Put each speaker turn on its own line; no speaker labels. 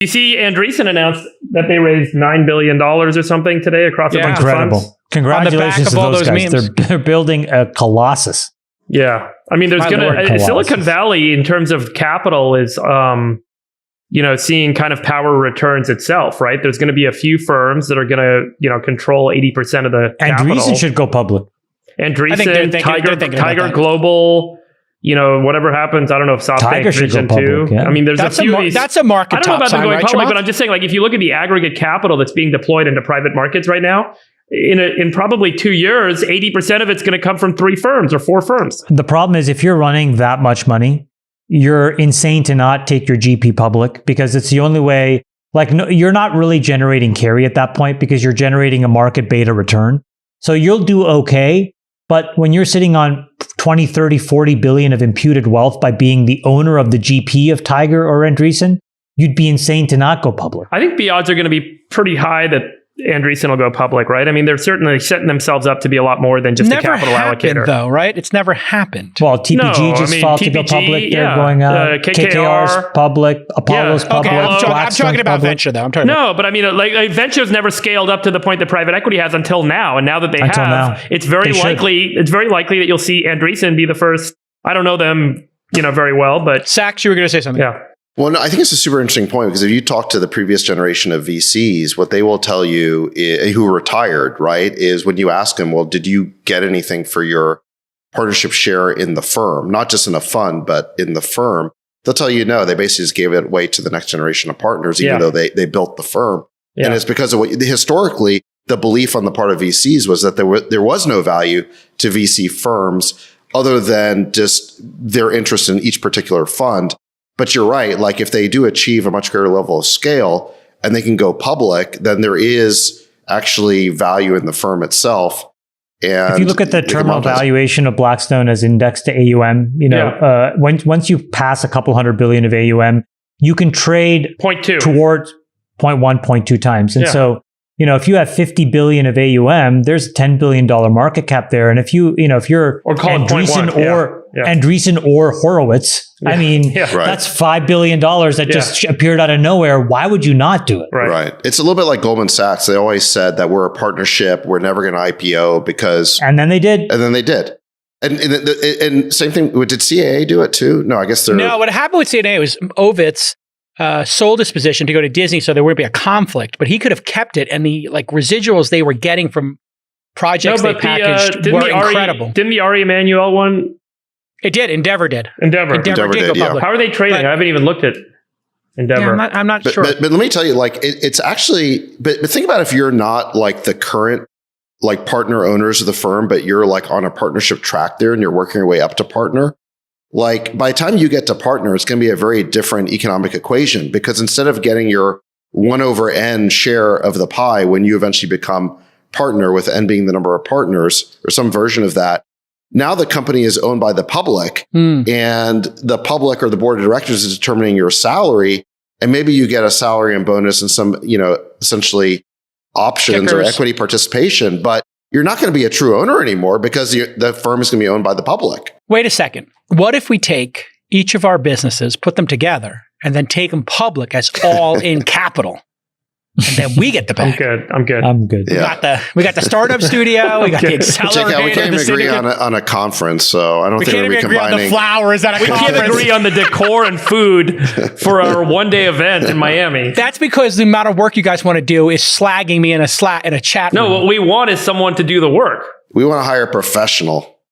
You see, Andreessen announced that they raised $9 billion or something today across a bunch of funds.
Congratulations to those guys. They're building a colossus.
Yeah. I mean, there's Silicon Valley in terms of capital is, seeing kind of power returns itself, right? There's going to be a few firms that are going to, control 80% of the capital.
Andreessen should go public.
Andreessen, Tiger Global, whatever happens, I don't know if SoftBank Vision too.
Yeah.
I mean, there's
that's
a few of these.
That's a market.
I don't know about them going
right,
public,
Chamath?
but I'm just saying, like, if you look at the aggregate capital that's being deployed into private markets right now, in probably 2 years, 80% of it's going to come from 3 firms or 4 firms.
The problem is if you're running that much money, you're insane to not take your GP public because it's the only way. Like, no, you're not really generating carry at that point because you're generating a market beta return. So you'll do okay. But when you're sitting on 20, 30, 40 billion of imputed wealth by being the owner of the GP of Tiger or Andreessen, you'd be insane to not go public.
I think the odds are going to be pretty high that Andreessen will go public, right? I mean, they're certainly setting themselves up to be a lot more than just a capital allocator.
Though, right? It's never happened.
Well, TPG filed to go public. They're going KKR's public, Apollo's public.
I'm talking about venture, though.
But I mean, like venture's never scaled up to the point that private equity has until now, and now that they have, it's very likely that you'll see Andreessen be the first. I don't know them, very well, but
Sachs, you were going to say something.
Yeah.
Well, no, I think it's a super interesting point because if you talk to the previous generation of VCs, what they will tell you who are retired, right, is when you ask them, well, did you get anything for your partnership share in the firm? Not just in a fund, but in the firm. They'll tell you no, they basically just gave it away to the next generation of partners, even though they built the firm. Yeah. And it's because of historically, the belief on the part of VCs was that there was no value to VC firms other than just their interest in each particular fund. But you're right. Like if they do achieve a much greater level of scale and they can go public, then there is actually value in the firm itself. And
if you look at the terminal valuation of Blackstone as indexed to AUM, once you pass a couple $100 billion of AUM, you can trade
0.2
towards 0.1, 0.2 times. And so, if you have 50 billion of AUM, there's a $10 billion market cap there. And if you're Andreessen or Horowitz, I mean, that's $5 billion that just appeared out of nowhere. Why would you not do it?
Right. It's a little bit like Goldman Sachs. They always said that we're a partnership. We're never going to IPO because...
And then they did.
And same thing, did CAA do it too? No, I guess they're...
No, what happened with CAA was Ovitz sold his position to go to Disney so there wouldn't be a conflict, but he could have kept it, and the residuals they were getting from projects they packaged were incredible.
Didn't the Ari Emanuel one...
It did. Endeavor did.
Endeavor
did go public.
How are they trading? I haven't even looked at Endeavor.
Yeah, I'm not sure.
But let me tell you, like, it's actually, but think about if you're not like the current, like partner owners of the firm, but you're like on a partnership track there and you're working your way up to partner. Like by the time you get to partner, it's going to be a very different economic equation because instead of getting your 1/n share of the pie when you eventually become partner with n being the number of partners or some version of that, now the company is owned by the public and the public or the board of directors is determining your salary. And maybe you get a salary and bonus and some, essentially options or equity participation, but you're not going to be a true owner anymore because the firm is going to be owned by the public.
Wait a second. What if we take each of our businesses, put them together, and then take them public as all in capital? And then we get the bag.
I'm good.
Yeah.
We got the startup studio. We got the accelerator.
We can't even agree on a conference, so I don't think we're going to be combining.
On the flowers at a conference.
We can't agree on the decor and food for our one-day event in Miami.
That's because the amount of work you guys want to do is slagging me in a chat room.
No, what we want is someone to do the work.
We want to hire a professional.